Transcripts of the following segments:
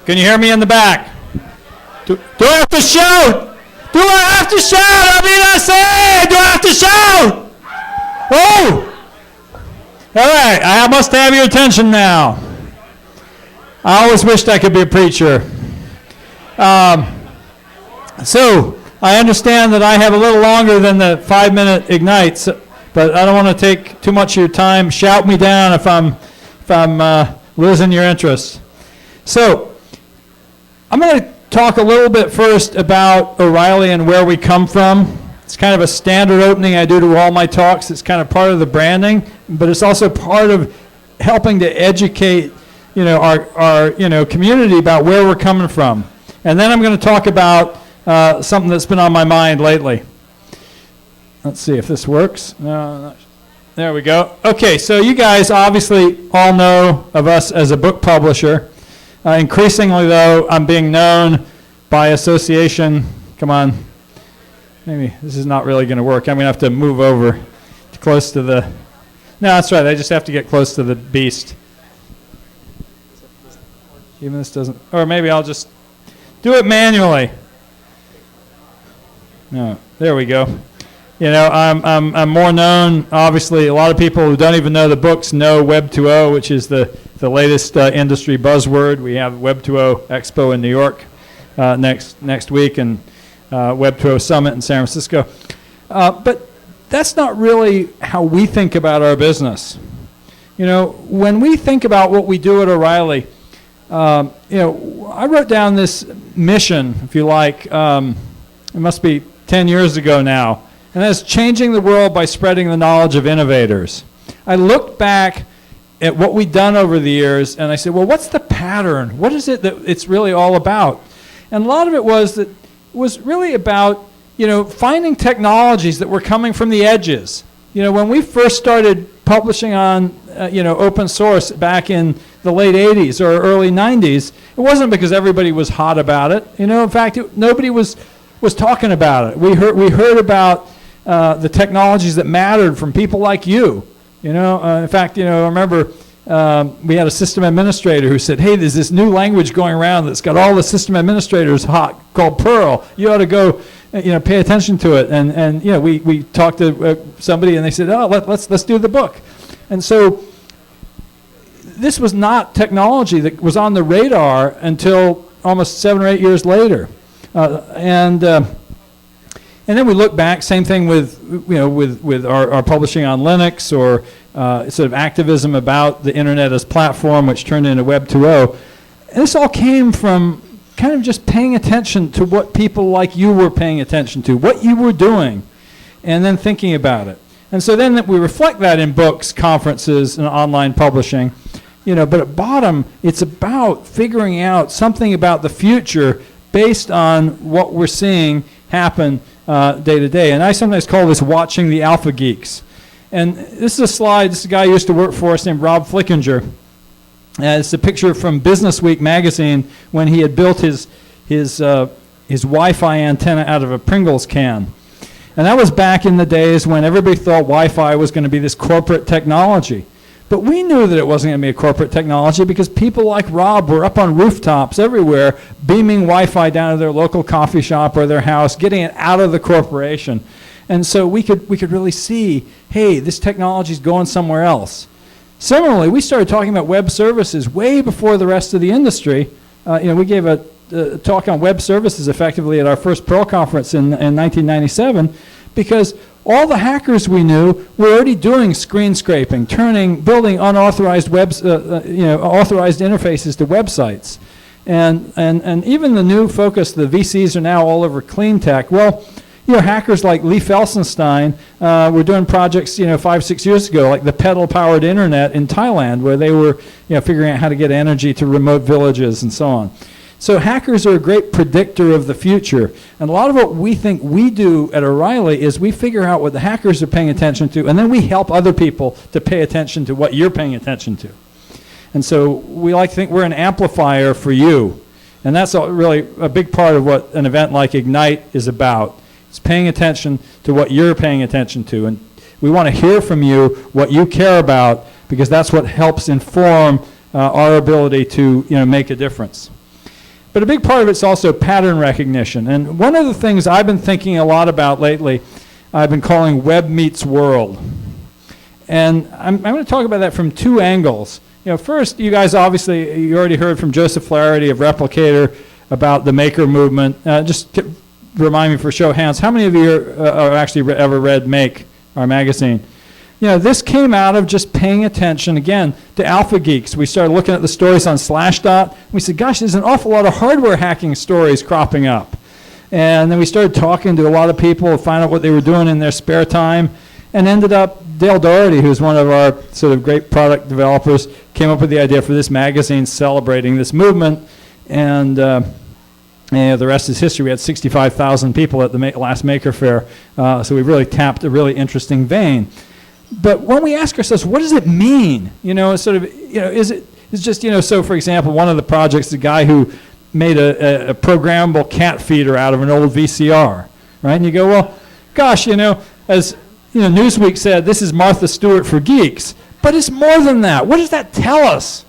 Can you hear me in the back? Do I have to shout? Do I have to shout? I mean, I say, do I have to shout? Oh! All right, I must have your attention now. I always wished I could be a preacher. So, I understand that I have a little longer than the 5-minute ignites, but I don't want to take too much of your time. Shout me down if I'm losing your interest. So, I'm going to talk a little bit first about O'Reilly and where we come from. It's kind of a standard opening I do to all my talks. It's kind of part of the branding, but it's also part of helping to educate, our community about where we're coming from. And then I'm going to talk about something that's been on my mind lately. Let's see if this works. No, there we go. Okay, so you guys obviously all know of us as a book publisher. Increasingly, though, I'm being known by association. Come on. Maybe this is not really going to work. I'm going to have to move over close to the... No, that's right. I just have to get close to the beast. Even this doesn't... Or maybe I'll just do it manually. No, there we go. I'm more known, obviously, a lot of people who don't even know the books know Web 2.0, which is the latest industry buzzword. We have Web 2.0 Expo in New York next week, and Web 2.0 Summit in San Francisco. But that's not really how we think about our business. When we think about what we do at O'Reilly, I wrote down this mission, if you like, it must be 10 years ago now, and that's changing the world by spreading the knowledge of innovators. I looked back at what we'd done over the years, and I said, well, what's the pattern? What is it that it's really all about? And a lot of it was really about, finding technologies that were coming from the edges. When we first started publishing on, open source back in the late 80s or early 90s, it wasn't because everybody was hot about it. In fact, nobody was talking about it. We heard about the technologies that mattered from people like you. In fact, I remember we had a system administrator who said, hey, there's this new language going around that's got all the system administrators hot called Perl. You ought to go, pay attention to it. And we talked to somebody and they said, oh, let's do the book. And so this was not technology that was on the radar until almost 7 or 8 years later. And then we look back, same thing with our publishing on Linux or sort of activism about the internet as platform, which turned into Web 2.0. And this all came from kind of just paying attention to what people like you were paying attention to, what you were doing, and then thinking about it. And so then we reflect that in books, conferences, and online publishing. But at bottom, it's about figuring out something about the future based on what we're seeing happen day to day. And I sometimes call this watching the alpha geeks. And this is a slide, this is a guy who used to work for us named Rob Flickinger. It's a picture from Business Week magazine when he had built his Wi-Fi antenna out of a Pringles can. And that was back in the days when everybody thought Wi-Fi was going to be this corporate technology. But we knew that it wasn't going to be a corporate technology because people like Rob were up on rooftops everywhere beaming Wi-Fi down to their local coffee shop or their house, getting it out of the corporation. And so we could really see, hey, this technology is going somewhere else. Similarly, we started talking about web services way before the rest of the industry. We gave a talk on web services effectively at our first Perl conference in 1997 because all the hackers we knew were already doing screen scraping, building unauthorized authorized interfaces to websites. And even the new focus, the VCs are now all over clean tech. Well, hackers like Lee Felsenstein were doing projects, 5-6 years ago, like the pedal-powered internet in Thailand, where they were, figuring out how to get energy to remote villages and so on. So hackers are a great predictor of the future. And a lot of what we think we do at O'Reilly is we figure out what the hackers are paying attention to, and then we help other people to pay attention to what you're paying attention to. And so we like to think we're an amplifier for you. And that's really a big part of what an event like Ignite is about. It's paying attention to what you're paying attention to. And we want to hear from you what you care about, because that's what helps inform our ability to make a difference. But a big part of it's also pattern recognition. And one of the things I've been thinking a lot about lately, I've been calling Web Meets World. And I'm going to talk about that from two angles. First, you guys obviously, you already heard from Joseph Flaherty of Replicator about the maker movement. Just to remind me for show of hands, how many of you are actually ever read Make, our magazine? This came out of just paying attention, again, to Alpha Geeks. We started looking at the stories on Slashdot. We said, gosh, there's an awful lot of hardware hacking stories cropping up. And then we started talking to a lot of people to find out what they were doing in their spare time, and ended up, Dale Doherty, who's one of our sort of great product developers, came up with the idea for this magazine celebrating this movement. And the rest is history. We had 65,000 people at the last Maker Faire. So we really tapped a really interesting vein. But when we ask ourselves, what does it mean? Is it just, so for example, one of the projects, the guy who made a programmable cat feeder out of an old VCR, right? And you go, well, gosh, as Newsweek said, this is Martha Stewart for geeks. But it's more than that. What does that tell us?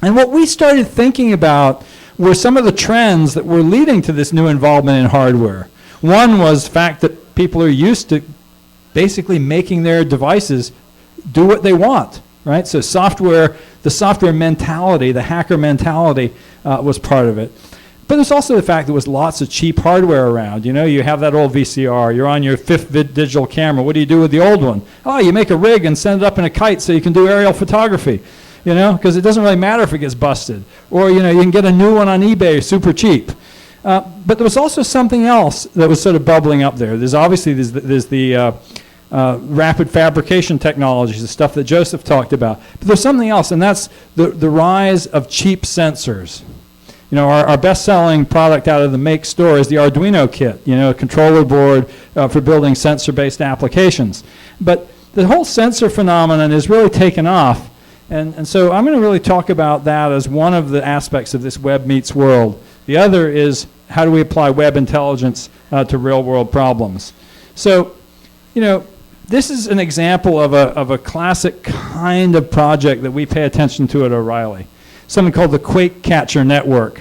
And what we started thinking about were some of the trends that were leading to this new involvement in hardware. One was the fact that people are used to basically making their devices do what they want, right? So the software mentality, the hacker mentality was part of it. But there's also the fact there was lots of cheap hardware around. You have that old VCR, you're on your fifth digital camera. What do you do with the old one? Oh, you make a rig and send it up in a kite so you can do aerial photography, because it doesn't really matter if it gets busted. Or, you can get a new one on eBay super cheap. But there was also something else that was sort of bubbling up there. There's the rapid fabrication technologies, the stuff that Joseph talked about. But there's something else, and that's the rise of cheap sensors. Our best-selling product out of the Make store is the Arduino kit, a controller board for building sensor-based applications. But the whole sensor phenomenon is really taken off. And so I'm going to really talk about that as one of the aspects of this Web Meets World. The other is how do we apply web intelligence to real-world problems. So, this is an example of a classic kind of project that we pay attention to at O'Reilly. Something called the Quake Catcher Network.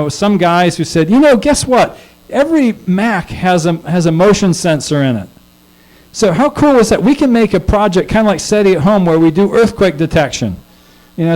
Some guys who said, guess what? Every Mac has a motion sensor in it. So how cool is that? We can make a project kind of like SETI at home where we do earthquake detection.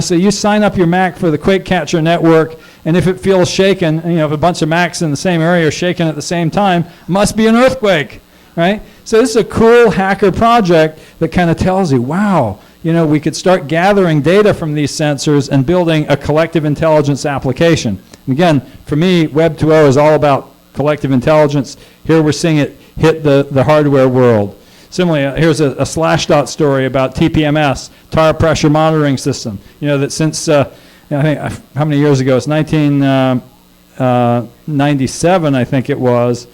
So you sign up your Mac for the Quake Catcher Network, and if it feels shaken, if a bunch of Macs in the same area are shaking at the same time, must be an earthquake, right? So this is a cool hacker project that kind of tells you, wow, we could start gathering data from these sensors and building a collective intelligence application. And again, for me, Web 2.0 is all about collective intelligence. Here we're seeing it hit the hardware world. Similarly, here's a Slashdot story about TPMS, tire pressure monitoring system. That since, I think, how many years ago? It's 1997, I think it was.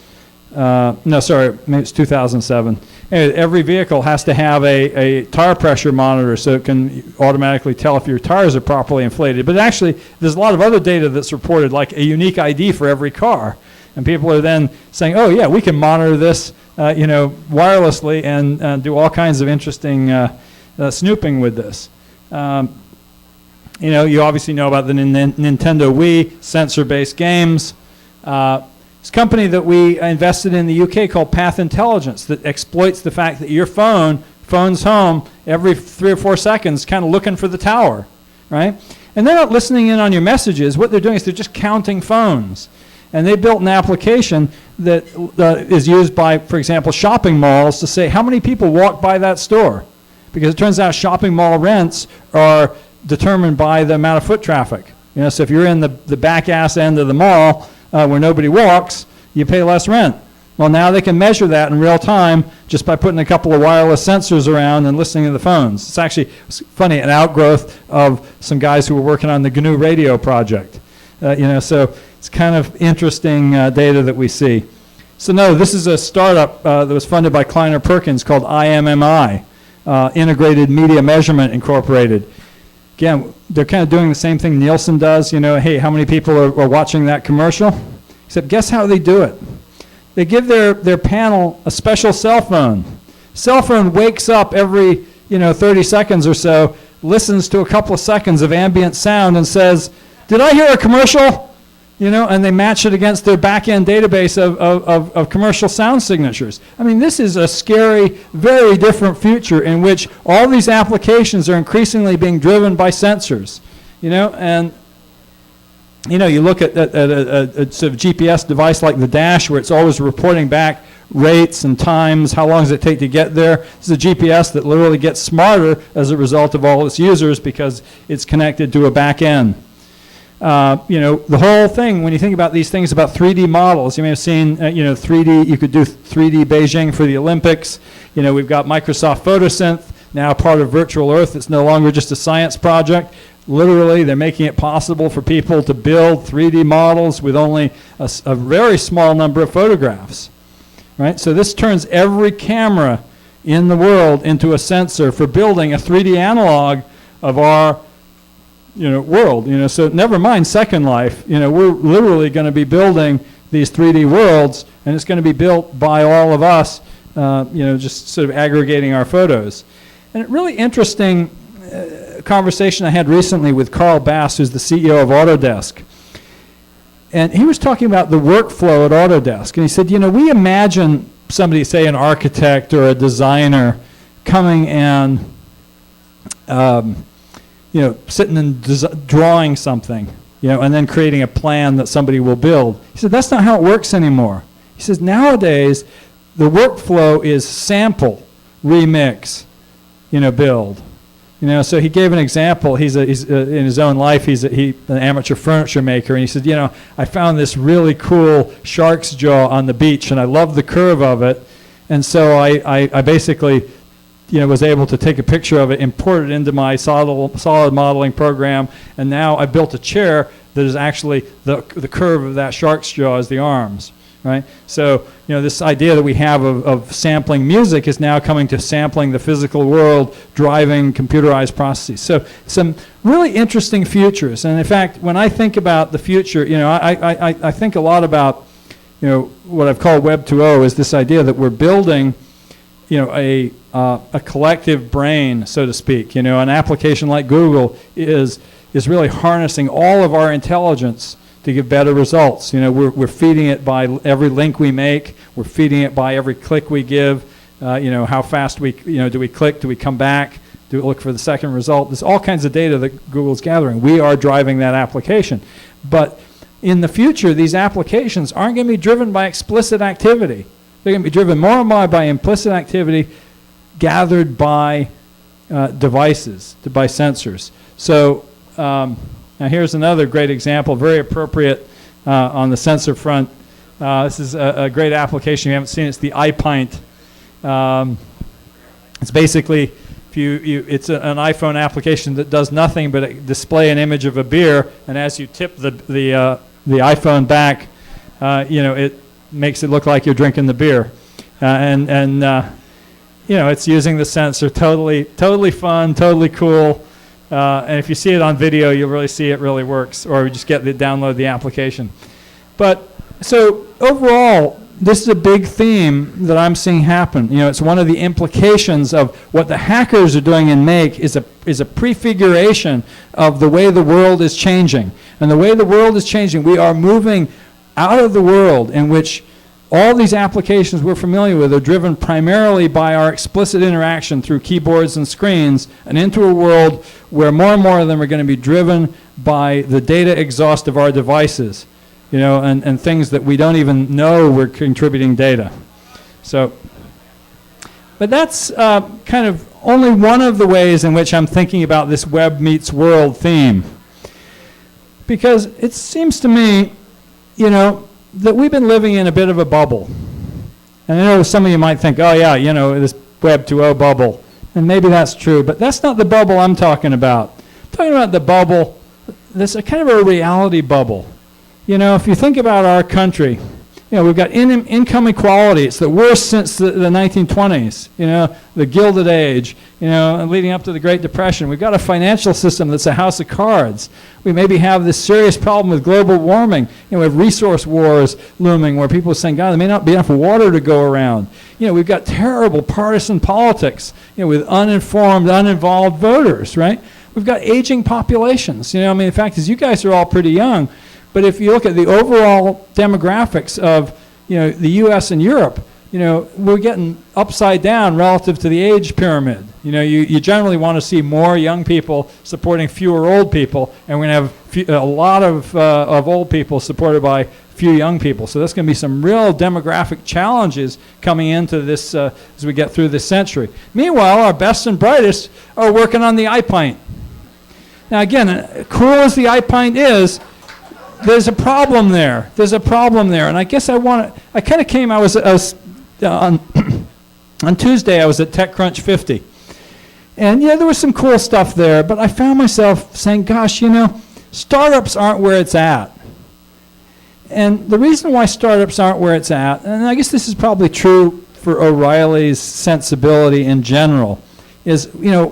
No, sorry, maybe it's 2007. Every vehicle has to have a tire pressure monitor so it can automatically tell if your tires are properly inflated. But actually, there's a lot of other data that's reported, like a unique ID for every car. And people are then saying, oh, yeah, we can monitor this wirelessly and do all kinds of interesting snooping with this. You obviously know about the Nintendo Wii, sensor-based games. It's a company that we invested in the UK called Path Intelligence that exploits the fact that your phone's home every 3 or 4 seconds kind of looking for the tower, right? And they're not listening in on your messages. What they're doing is they're just counting phones. And they built an application that is used by, for example, shopping malls to say how many people walk by that store. Because it turns out shopping mall rents are determined by the amount of foot traffic. So if you're in the back ass end of the mall, where nobody walks, you pay less rent. Well, now they can measure that in real time just by putting a couple of wireless sensors around and listening to the phones. It's actually funny, an outgrowth of some guys who were working on the GNU radio project. So it's kind of interesting data that we see. So no, this is a startup that was funded by Kleiner Perkins called IMMI, Integrated Media Measurement Incorporated. Again, they're kind of doing the same thing Nielsen does. Hey, how many people are watching that commercial? Except guess how they do it? They give their panel a special cell phone. Cell phone wakes up every 30 seconds or so, listens to a couple of seconds of ambient sound and says, did I hear a commercial? You know, and they match it against their back-end database of commercial sound signatures. I mean, this is a scary, very different future in which all these applications are increasingly being driven by sensors. You know, and you know, you look at a sort of GPS device like the Dash, where it's always reporting back rates and times, how long does it take to get there. This is a GPS that literally gets smarter as a result of all its users because it's connected to a back end. You know, the whole thing, when you think about these things about 3D models, you may have seen, you know, 3D, you could do 3D Beijing for the Olympics. You know, we've got Microsoft Photosynth, now part of Virtual Earth. It's no longer just a science project. Literally, they're making it possible for people to build 3D models with only a very small number of photographs, right? So this turns every camera in the world into a sensor for building a 3D analog of our, you know, world. You know, so never mind Second Life. You know, we're literally going to be building these 3D worlds, and it's going to be built by all of us, you know, just sort of aggregating our photos. And a really interesting conversation I had recently with Carl Bass, who's the CEO of Autodesk. And he was talking about the workflow at Autodesk. And he said, you know, we imagine somebody, say an architect or a designer, coming and, you know, sitting and drawing something, you know, and then creating a plan that somebody will build. He said, that's not how it works anymore. He says, nowadays, the workflow is sample, remix, you know, build. You know, so he gave an example. He's in his own life, he's an amateur furniture maker, and he said, you know, I found this really cool shark's jaw on the beach, and I love the curve of it, and so I basically, you know, was able to take a picture of it, import it into my solid modeling program, and now I built a chair that is actually the curve of that shark's jaw as the arms. Right? So, you know, this idea that we have of sampling music is now coming to sampling the physical world, driving computerized processes. So some really interesting futures. And in fact, when I think about the future, you know, I think a lot about, you know, what I've called Web 2.0 is this idea that we're building, you know, a collective brain, so to speak. You know, an application like Google is really harnessing all of our intelligence to give better results. You know, we're feeding it by every link we make. We're feeding it by every click we give. You know, how fast we, you know, do we click? Do we come back? Do we look for the second result? There's all kinds of data that Google's gathering. We are driving that application. But in the future, these applications aren't going to be driven by explicit activity. They're going to be driven more and more by implicit activity gathered by devices, by sensors. So, now here's another great example, very appropriate on the sensor front. This is a great application. You haven't seen it. It's the iPint. It's basically, it's an iPhone application that does nothing but display an image of a beer, and as you tip the iPhone back, you know, it makes it look like you're drinking the beer. You know, it's using the sensor. Totally fun, totally cool. And if you see it on video, you'll really see it really works, or just download the application. But so overall, this is a big theme that I'm seeing happen. You know, it's one of the implications of what the hackers are doing in Make is a prefiguration of the way the world is changing. And the way the world is changing, we are moving out of the world in which all these applications we're familiar with are driven primarily by our explicit interaction through keyboards and screens, and into a world where more and more of them are going to be driven by the data exhaust of our devices, you know, and things that we don't even know we're contributing data. So, but that's kind of only one of the ways in which I'm thinking about this web meets world theme. Because it seems to me, you know, that we've been living in a bit of a bubble. And I know some of you might think, oh yeah, you know, this Web 2.0 bubble. And maybe that's true, but that's not the bubble I'm talking about. I'm talking about the bubble, this is kind of a reality bubble. You know, if you think about our country, you know, we've got income equality. It's the worst since the 1920s, you know, the Gilded Age, you know, leading up to the Great Depression. We've got a financial system that's a house of cards. We maybe have this serious problem with global warming. You know, we have resource wars looming where people are saying, God, there may not be enough water to go around. You know, we've got terrible partisan politics, you know, with uninformed, uninvolved voters, right? we've got aging populations. You know, I mean, the fact is you guys are all pretty young, but if you look at the overall demographics of, you know, the U.S. and Europe, you know, we're getting upside down relative to the age pyramid. You know, you generally want to see more young people supporting fewer old people, and we're going to have a lot of old people supported by few young people. So there's going to be some real demographic challenges coming into this as we get through this century. Meanwhile, our best and brightest are working on the iPint. Now again, cool as the iPint is, there's a problem there. There's a problem there. And I guess I kind of came, I was on Tuesday, I was at TechCrunch 50. And yeah, there was some cool stuff there, but I found myself saying, gosh, you know, startups aren't where it's at. And the reason why startups aren't where it's at, and I guess this is probably true for O'Reilly's sensibility in general, is, you know,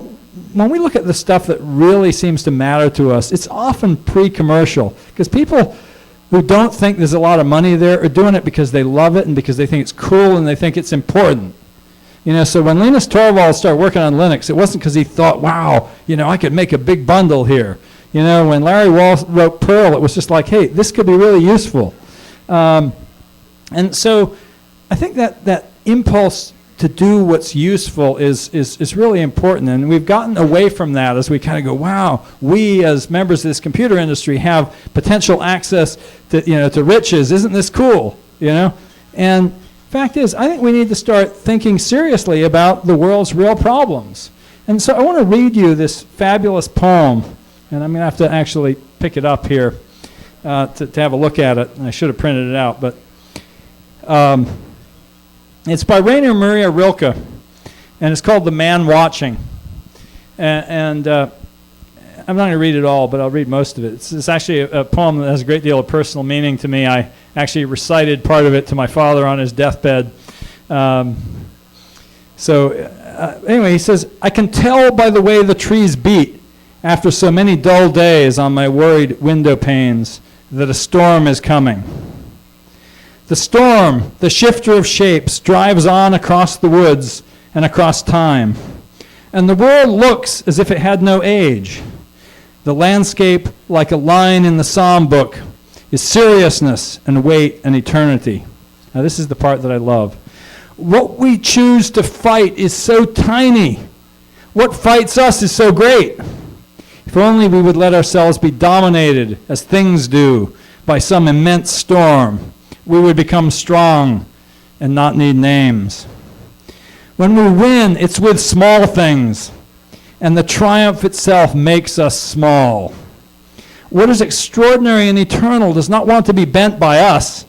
when we look at the stuff that really seems to matter to us, it's often pre-commercial, because people who don't think there's a lot of money there are doing it because they love it and because they think it's cool and they think it's important. You know, so when Linus Torvalds started working on Linux, it wasn't because he thought, wow, you know, I could make a big bundle here. You know, when Larry Wall wrote Perl, it was just like, hey, this could be really useful. And so I think that impulse to do what's useful is really important. And we've gotten away from that as we kind of go, wow, we as members of this computer industry have potential access to, you know, to riches. Isn't this cool? You know? And fact is, I think we need to start thinking seriously about the world's real problems. And so I want to read you this fabulous poem, and I'm going to have to actually pick it up here to have a look at it. And I should have printed it out, but it's by Rainer Maria Rilke, and it's called The Man Watching. And I'm not going to read it all, but I'll read most of it. It's actually a poem that has a great deal of personal meaning to me. I actually recited part of it to my father on his deathbed. Anyway, he says, I can tell by the way the trees beat after so many dull days on my worried window panes that a storm is coming. The storm, the shifter of shapes, drives on across the woods and across time. And the world looks as if it had no age. The landscape, like a line in the psalm book, is seriousness and weight and eternity. Now this is the part that I love. What we choose to fight is so tiny. What fights us is so great. If only we would let ourselves be dominated, as things do, by some immense storm, we would become strong and not need names. When we win, it's with small things, and the triumph itself makes us small. What is extraordinary and eternal does not want to be bent by us.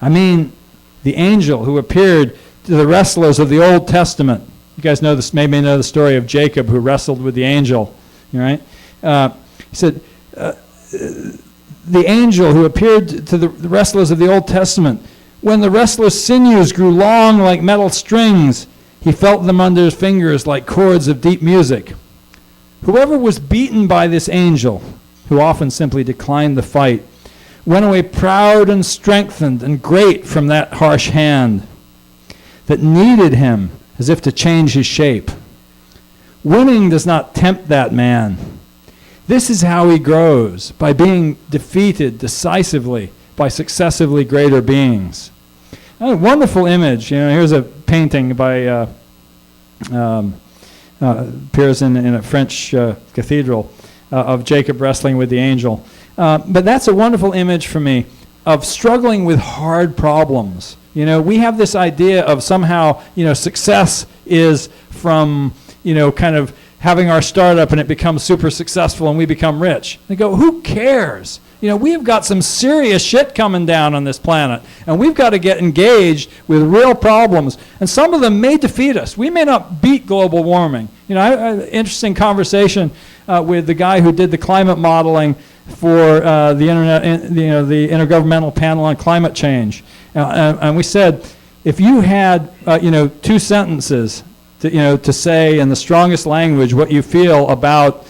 I mean, the angel who appeared to the wrestlers of the Old Testament. You guys know this, maybe know the story of Jacob who wrestled with the angel, right? He said, the angel who appeared to the wrestlers of the Old Testament, when the wrestlers' sinews grew long like metal strings, he felt them under his fingers like chords of deep music. Whoever was beaten by this angel, who often simply declined the fight, went away proud and strengthened and great from that harsh hand that kneaded him as if to change his shape. Winning does not tempt that man. This is how he grows, by being defeated decisively by successively greater beings. A wonderful image. You know, here's a painting by appears in a French cathedral of Jacob wrestling with the angel. But that's a wonderful image for me of struggling with hard problems. You know, we have this idea of somehow, you know, success is from, you know, kind of having our startup and it becomes super successful and we become rich. They go, who cares? You know, we've got some serious shit coming down on this planet, and we've got to get engaged with real problems. And some of them may defeat us. We may not beat global warming. You know, I had an interesting conversation with the guy who did the climate modeling for the Intergovernmental Panel on Climate Change. And we said, if you had, two sentences to say in the strongest language what you feel about,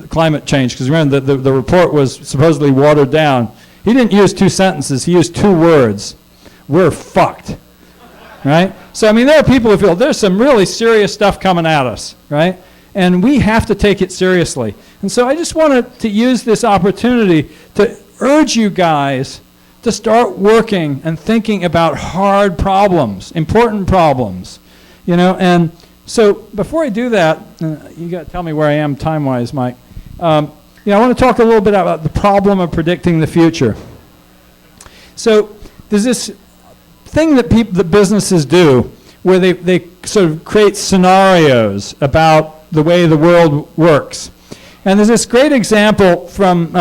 climate change, because remember the report was supposedly watered down. He didn't use 2 sentences, he used 2 words. We're fucked, right? So, I mean, there are people who feel there's some really serious stuff coming at us, right? And we have to take it seriously. And so I just wanted to use this opportunity to urge you guys to start working and thinking about hard problems, important problems, you know. And so before I do that, you got to tell me where I am time-wise, Mike. I want to talk a little bit about the problem of predicting the future. So there's this thing that the businesses do where they sort of create scenarios about the way the world works. And there's this great example from,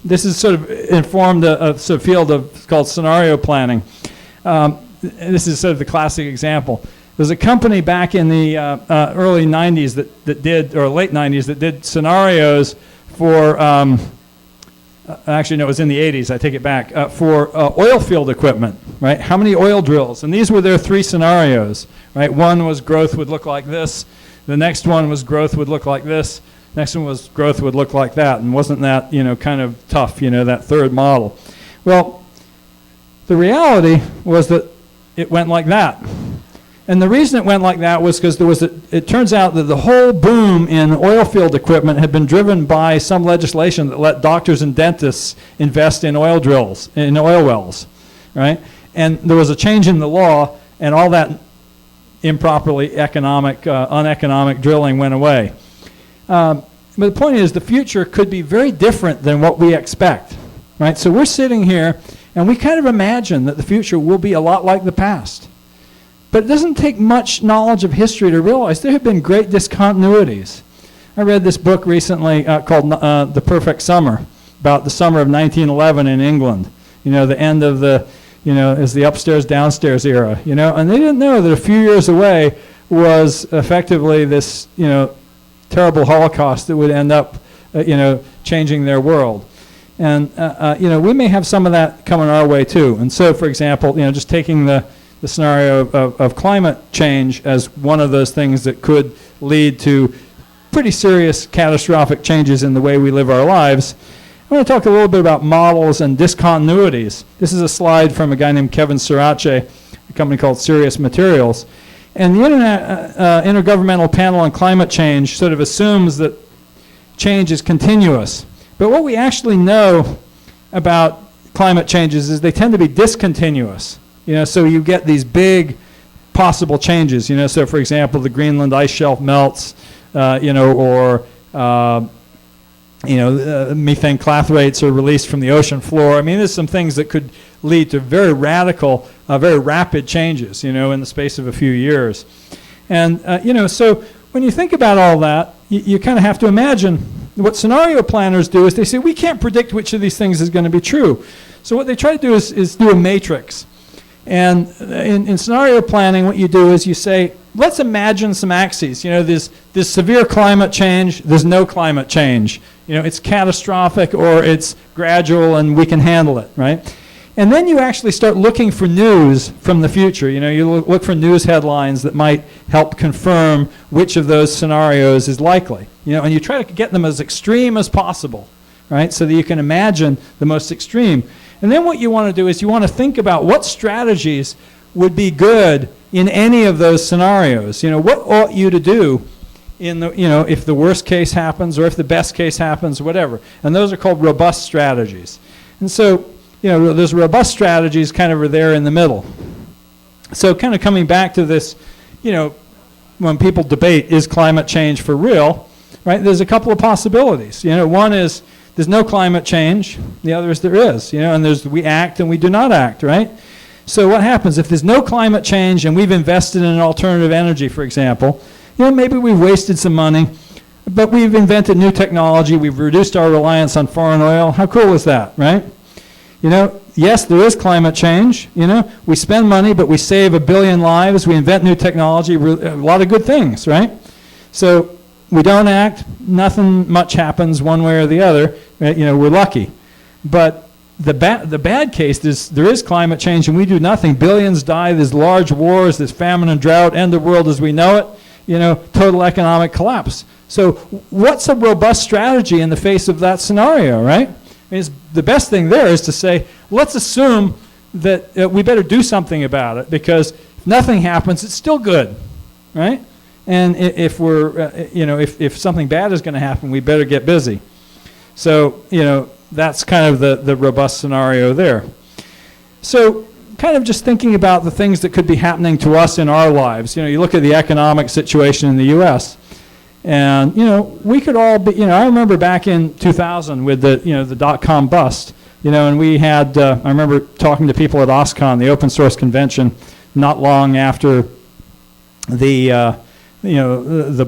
this is sort of informed a sort of field called scenario planning. This is sort of the classic example. There's a company back in the early 90s that did, or late 90s, that did scenarios for, actually no, it was in the 80s, I take it back, for oil field equipment, right? How many oil drills? And these were their 3 scenarios, right? One was growth would look like this. The next one was growth would look like this. Next one was growth would look like that. And wasn't that, kind of tough, that third model? Well, the reality was that it went like that. And the reason it went like that was because it turns out that the whole boom in oil field equipment had been driven by some legislation that let doctors and dentists invest in oil drills, in oil wells, right? And there was a change in the law, and all that improperly uneconomic drilling went away. But the point is, the future could be very different than what we expect, right? So we're sitting here, and we kind of imagine that the future will be a lot like the past. But it doesn't take much knowledge of history to realize there have been great discontinuities. I read this book recently called The Perfect Summer, about the summer of 1911 in England. The end of the, is the upstairs, downstairs era, and they didn't know that a few years away was effectively this, terrible Holocaust that would end up, changing their world. And, we may have some of that coming our way too. And so, for example, just taking the scenario of climate change as one of those things that could lead to pretty serious catastrophic changes in the way we live our lives. I want to talk a little bit about models and discontinuities. This is a slide from a guy named Kevin Sirache, a company called Sirius Materials. And the Intergovernmental Panel on Climate Change sort of assumes that change is continuous. But what we actually know about climate changes is they tend to be discontinuous. So you get these big possible changes. So for example, the Greenland ice shelf melts, or methane clathrates are released from the ocean floor. I mean, there's some things that could lead to very radical, very rapid changes, in the space of a few years. And, so when you think about all that, you kind of have to imagine what scenario planners do is they say, we can't predict which of these things is going to be true. So what they try to do is do a matrix. And in scenario planning, what you do is you say, let's imagine some axes. There's severe climate change, there's no climate change. It's catastrophic or it's gradual and we can handle it, right? And then you actually start looking for news from the future. You look for news headlines that might help confirm which of those scenarios is likely. And you try to get them as extreme as possible, right? So that you can imagine the most extreme. And then what you want to do is you want to think about what strategies would be good in any of those scenarios. What ought you to do in the, if the worst case happens or if the best case happens, whatever. And those are called robust strategies. And so, those robust strategies kind of are there in the middle. So kind of coming back to this, when people debate, is climate change for real, right? There's a couple of possibilities. One is, there's no climate change. The other is there is, and we act and we do not act, right? So what happens if there's no climate change and we've invested in an alternative energy, for example, maybe we've wasted some money, but we've invented new technology, we've reduced our reliance on foreign oil. How cool is that, right? Yes, there is climate change. We spend money, but we save 1 billion lives. We invent new technology, a lot of good things, right? So we don't act, nothing much happens one way or the other. Right? We're lucky. But the bad case is there is climate change and we do nothing. Billions die, there's large wars, there's famine and drought, end of the world as we know it, total economic collapse. So what's a robust strategy in the face of that scenario, right? The best thing there is to say, let's assume that we better do something about it because if nothing happens, it's still good, right? And if we're, if something bad is going to happen, we better get busy. So, that's kind of the robust scenario there. So kind of just thinking about the things that could be happening to us in our lives. You look at the economic situation in the U.S., and, we could all be, I remember back in 2000 with the dot-com bust, and we had, I remember talking to people at OSCON, the open source convention, not long after the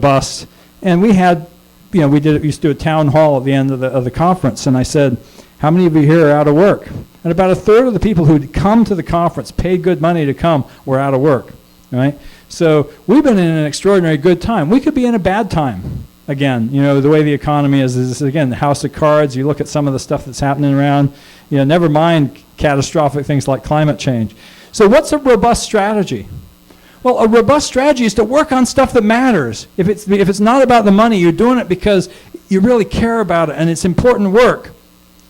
bust, and we had, we used to do a town hall at the end of the conference, and I said, how many of you here are out of work? And about a third of the people who'd come to the conference, paid good money to come, were out of work, right? So we've been in an extraordinary good time. We could be in a bad time again. The way the economy is again, the house of cards. You look at some of the stuff that's happening around, never mind catastrophic things like climate change. So what's a robust strategy? Well, a robust strategy is to work on stuff that matters. If it's not about the money, you're doing it because you really care about it and it's important work.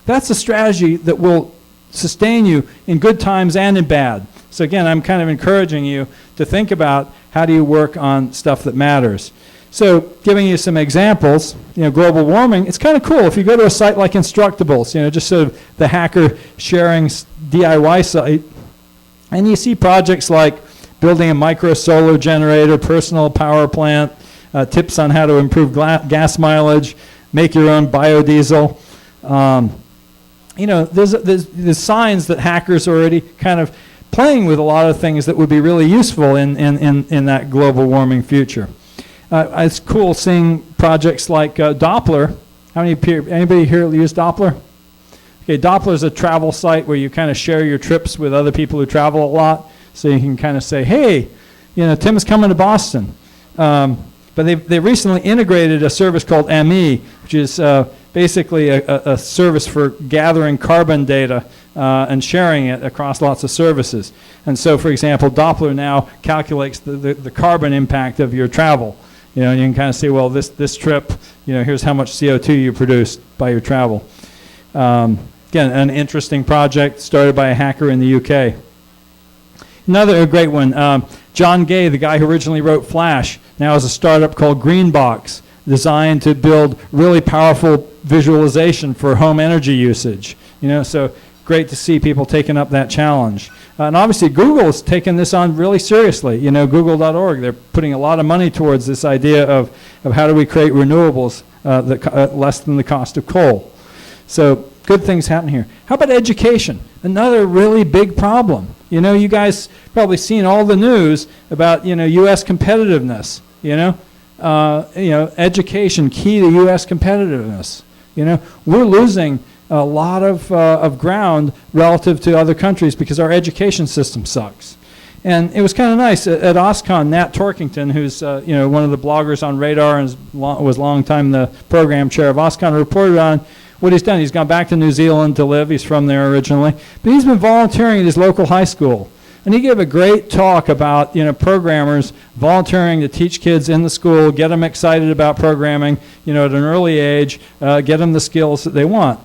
That's a strategy that will sustain you in good times and in bad. So again, I'm kind of encouraging you to think about how do you work on stuff that matters. So giving you some examples, global warming, it's kind of cool. If you go to a site like Instructables, just sort of the hacker sharing DIY site, and you see projects like building a micro solar generator, personal power plant, tips on how to improve gas mileage, make your own biodiesel. There's signs that hackers are already kind of playing with a lot of things that would be really useful in that global warming future. It's cool seeing projects like Doppler. Anybody here use Doppler? Okay, Doppler is a travel site where you kind of share your trips with other people who travel a lot. So you can kind of say, hey, Tim's coming to Boston. But they recently integrated a service called ME, which is basically a service for gathering carbon data and sharing it across lots of services. And so, for example, Doppler now calculates the carbon impact of your travel. And you can kind of say, well, this trip, here's how much CO2 you produced by your travel. Again, an interesting project started by a hacker in the UK. Another great one, John Gay, the guy who originally wrote Flash, now has a startup called Greenbox, designed to build really powerful visualization for home energy usage. So great to see people taking up that challenge. And obviously Google has taken this on really seriously. Google.org, they're putting a lot of money towards this idea of how do we create renewables less than the cost of coal. So good things happen here. How about education? Another really big problem. You guys probably seen all the news about, U.S. competitiveness, education key to U.S. competitiveness. We're losing a lot of ground relative to other countries because our education system sucks. And it was kind of nice at OSCON, Nat Torkington, who's one of the bloggers on Radar and was a long time the program chair of OSCON, reported on what he's done. He's gone back to New Zealand to live. He's from there originally. But he's been volunteering at his local high school. And he gave a great talk about, programmers volunteering to teach kids in the school, get them excited about programming, at an early age, get them the skills that they want.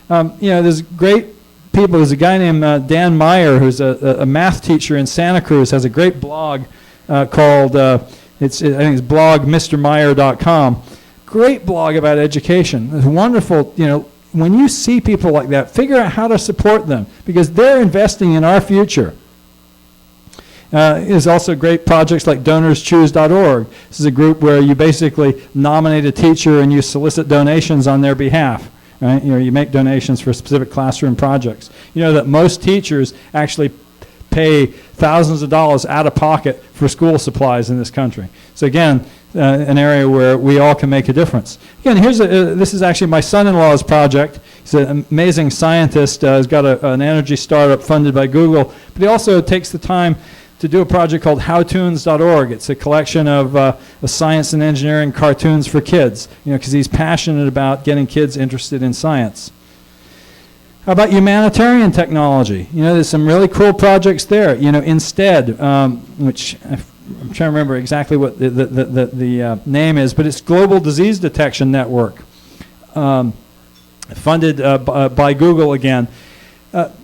There's great people. There's a guy named Dan Meyer, who's a math teacher in Santa Cruz, has a great blog called, I think it's blog mrmeyer.com. Great blog about education. It's wonderful, when you see people like that, figure out how to support them because they're investing in our future. There's also great projects like DonorsChoose.org. This is a group where you basically nominate a teacher and you solicit donations on their behalf. Right? You make donations for specific classroom projects. That most teachers actually pay thousands of dollars out of pocket for school supplies in this country. So again, an area where we all can make a difference. Again, this is actually my son-in-law's project. He's an amazing scientist. He's got an energy startup funded by Google, but he also takes the time to do a project called howtoons.org. It's a collection of science and engineering cartoons for kids, because he's passionate about getting kids interested in science. How about humanitarian technology? There's some really cool projects there. Instead, which I'm trying to remember exactly what the name is, but it's Global Disease Detection Network, funded by Google again.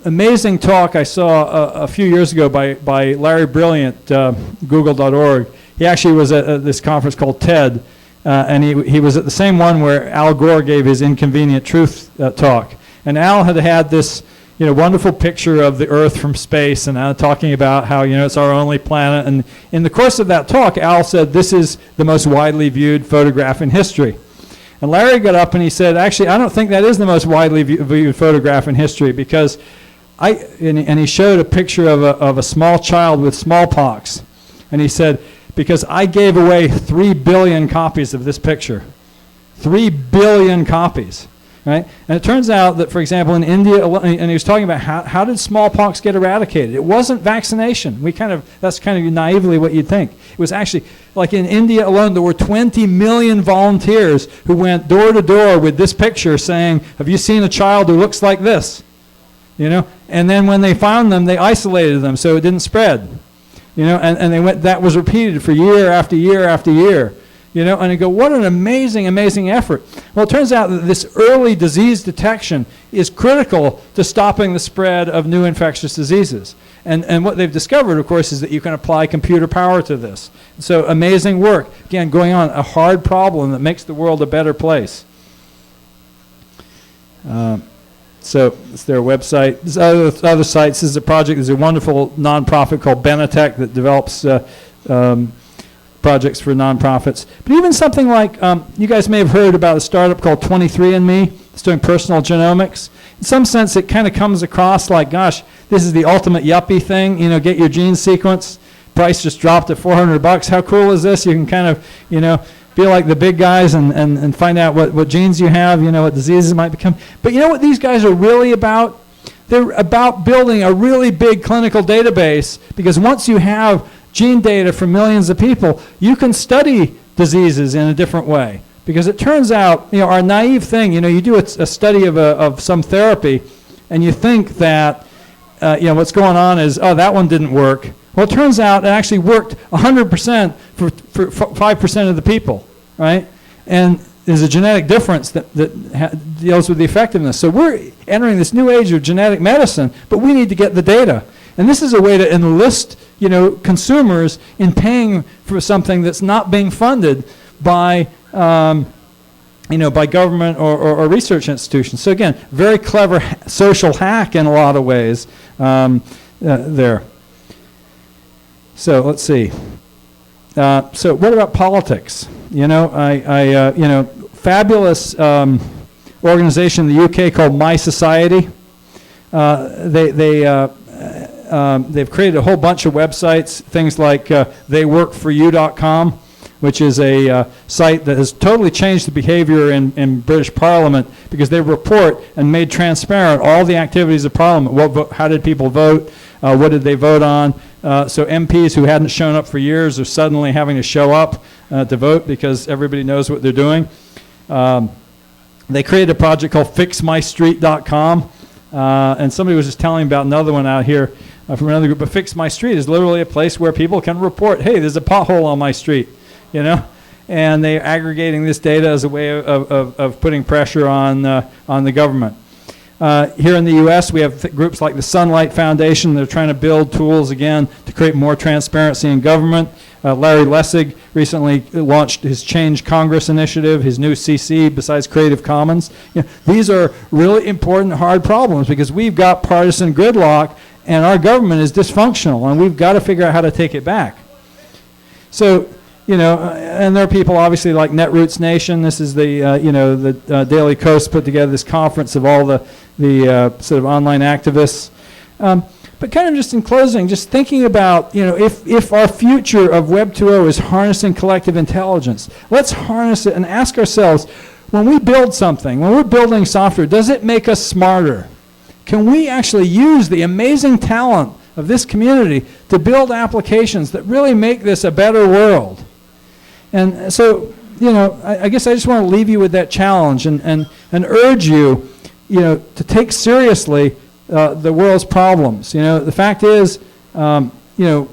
Amazing talk I saw a few years ago by Larry Brilliant, Google.org. he actually was at this conference called TED, and he was at the same one where Al Gore gave his Inconvenient Truth talk. And Al had this wonderful picture of the Earth from space, and talking about how it's our only planet. And in the course of that talk, Al said, "This is the most widely viewed photograph in history." And Larry got up and he said, "Actually, I don't think that is the most widely viewed photograph in history, because and he showed a picture of a small child with smallpox, and he said, because I gave away 3 billion copies of this picture, 3 billion copies." Right? And it turns out that, for example, in India, and he was talking about how did smallpox get eradicated? It wasn't vaccination. That's kind of naively what you'd think. It was actually, like in India alone, there were 20 million volunteers who went door to door with this picture saying, "Have you seen a child who looks like this?" And then when they found them, they isolated them so it didn't spread. And they went. That was repeated for year after year after year. And you go, what an amazing, amazing effort. Well, it turns out that this early disease detection is critical to stopping the spread of new infectious diseases. And what they've discovered, of course, is that you can apply computer power to this. So amazing work, again, going on, a hard problem that makes the world a better place. So it's their website. There's other sites. This is a project. There's a wonderful nonprofit called Benetech that develops projects for nonprofits. But even something like, you guys may have heard about a startup called 23andMe. It's doing personal genomics. In some sense, it kind of comes across like, gosh, this is the ultimate yuppie thing. Get your gene sequence. Price just dropped to $400. How cool is this? You can kind of, feel like the big guys and find out what genes you have, what diseases might become. But you know what these guys are really about? They're about building a really big clinical database, because once you have gene data from millions of people, you can study diseases in a different way. Because it turns out, our naive thing, you do a study of some therapy, and you think that, what's going on is, oh, that one didn't work. Well, it turns out it actually worked 100% for 5% of the people, right? And there's a genetic difference that deals with the effectiveness. So we're entering this new age of genetic medicine, but we need to get the data. And this is a way to enlist consumers in paying for something that's not being funded by, by government or research institutions. So again, very clever social hack in a lot of ways there. So let's see. So what about politics? Fabulous organization in the UK called My Society. They've created a whole bunch of websites, things like theyworkforyou.com, which is a site that has totally changed the behavior in British Parliament, because they report and made transparent all the activities of Parliament. How did people vote? What did they vote on? So MPs who hadn't shown up for years are suddenly having to show up to vote because everybody knows what they're doing. They created a project called fixmystreet.com, and somebody was just telling me about another one out here from another group. But Fix My Street is literally a place where people can report, hey, there's a pothole on my street, and they're aggregating this data as a way of putting pressure on the government. Here in the U.S., we have groups like the Sunlight Foundation. They're trying to build tools, again, to create more transparency in government. Larry Lessig recently launched his Change Congress initiative, his new CC, besides Creative Commons. These are really important, hard problems, because we've got partisan gridlock, and our government is dysfunctional, and we've got to figure out how to take it back. So, and there are people obviously like Netroots Nation. This is the Daily Coast put together this conference of all the sort of online activists. But kind of just in closing, just thinking about, if our future of Web 2.0 is harnessing collective intelligence, let's harness it and ask ourselves, when we build something, when we're building software, does it make us smarter? Can we actually use the amazing talent of this community to build applications that really make this a better world? And so, I guess I just want to leave you with that challenge and urge you, to take seriously the world's problems. The fact is, as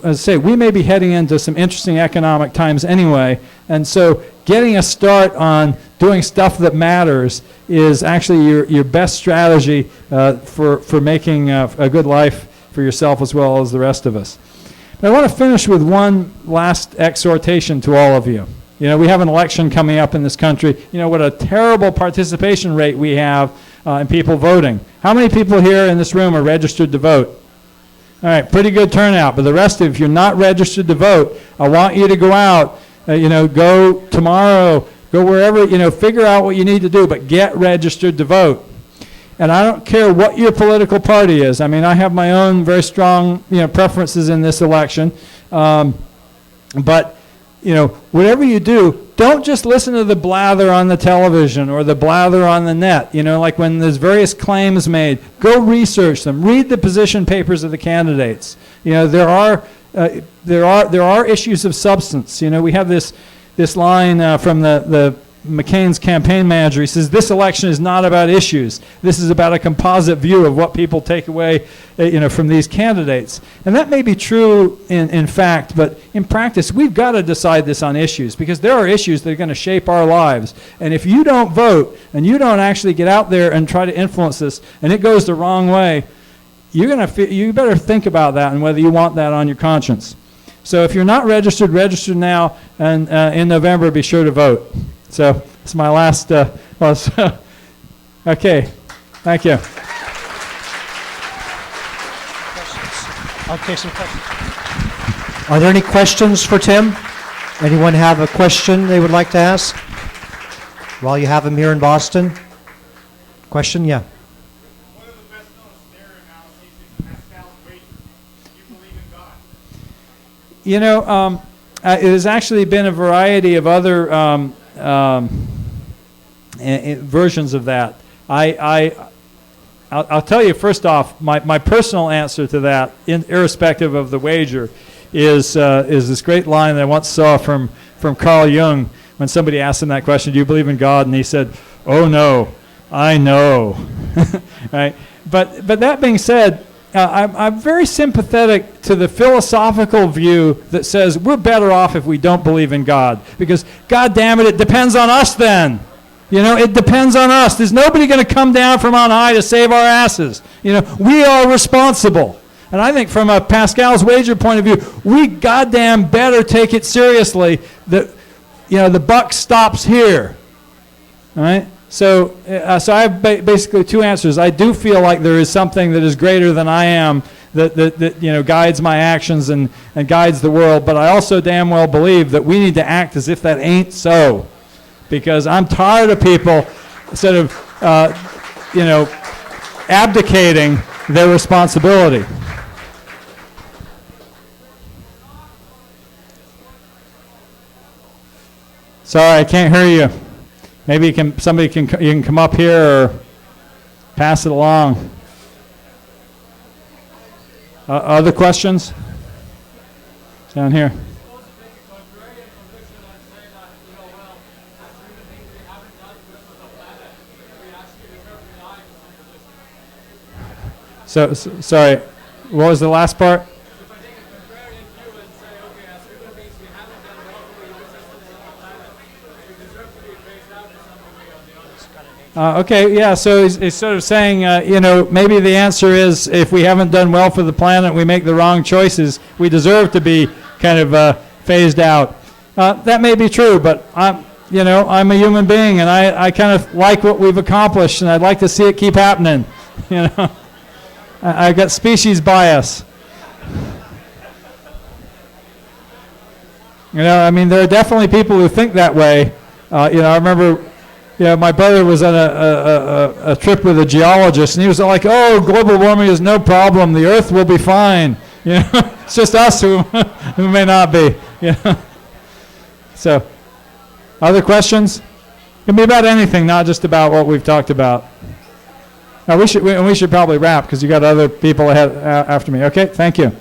I say, we may be heading into some interesting economic times anyway, and so getting a start on doing stuff that matters is actually your best strategy for making a good life for yourself as well as the rest of us. But I want to finish with one last exhortation to all of you. You know, we have an election coming up in this country. You know, what a terrible participation rate we have in people voting. How many people here in this room are registered to vote? All right, pretty good turnout. But the rest of you, if you're not registered to vote, I want you to go out, go tomorrow, go wherever, figure out what you need to do, but get registered to vote. And I don't care what your political party is. I mean, I have my own very strong, preferences in this election. But, whatever you do, don't just listen to the blather on the television or the blather on the net. Like when there's various claims made, go research them. Read the position papers of the candidates. There are issues of substance. We have this line from the McCain's campaign manager. He says, this election is not about issues. This is about a composite view of what people take away, from these candidates. And that may be true in fact, but in practice, we've got to decide this on issues, because there are issues that are going to shape our lives. And if you don't vote and you don't actually get out there and try to influence this, and it goes the wrong way, you better think about that and whether you want that on your conscience. So if you're not registered, register now, and in November, be sure to vote. So it's my last, okay, thank you. I'll take some questions. Are there any questions for Tim? Anyone have a question they would like to ask while you have him here in Boston? Question? Yeah. One of the best known scenario analyses is Pascal's wager. Do you believe in God? It has actually been a variety of other versions of that. I'll tell you first off, my personal answer to that, irrespective of the wager, is this great line that I once saw from Carl Jung when somebody asked him that question, do you believe in God? And he said, oh no, I know. Right? But that being said, I'm very sympathetic to the philosophical view that says we're better off if we don't believe in God, because God damn it depends on us then. It depends on us. There's nobody going to come down from on high to save our asses. We are responsible. And I think from a Pascal's wager point of view, we goddamn better take it seriously that, the buck stops here. All right? So I have basically two answers. I do feel like there is something that is greater than I am that guides my actions and guides the world. But I also damn well believe that we need to act as if that ain't so. Because I'm tired of people sort of, abdicating their responsibility. Sorry, I can't hear you. Maybe you can come up here or pass it along. Other questions? Down here. So, sorry, what was the last part? If I take a contrarian view and say, okay, as human beings, we haven't done well for the existence of the planet, we deserve to be phased out in some way or the other. Okay, yeah, so he's sort of saying, maybe the answer is if we haven't done well for the planet, we make the wrong choices, we deserve to be kind of phased out. That may be true, but I'm a human being, and I kind of like what we've accomplished, and I'd like to see it keep happening, I got species bias. There are definitely people who think that way. I remember, my brother was on a trip with a geologist, and he was like, "Oh, global warming is no problem. The Earth will be fine. It's just us who may not be." So, other questions? It can be about anything, not just about what we've talked about. Now we should probably wrap because you got other people ahead after me. Okay, thank you.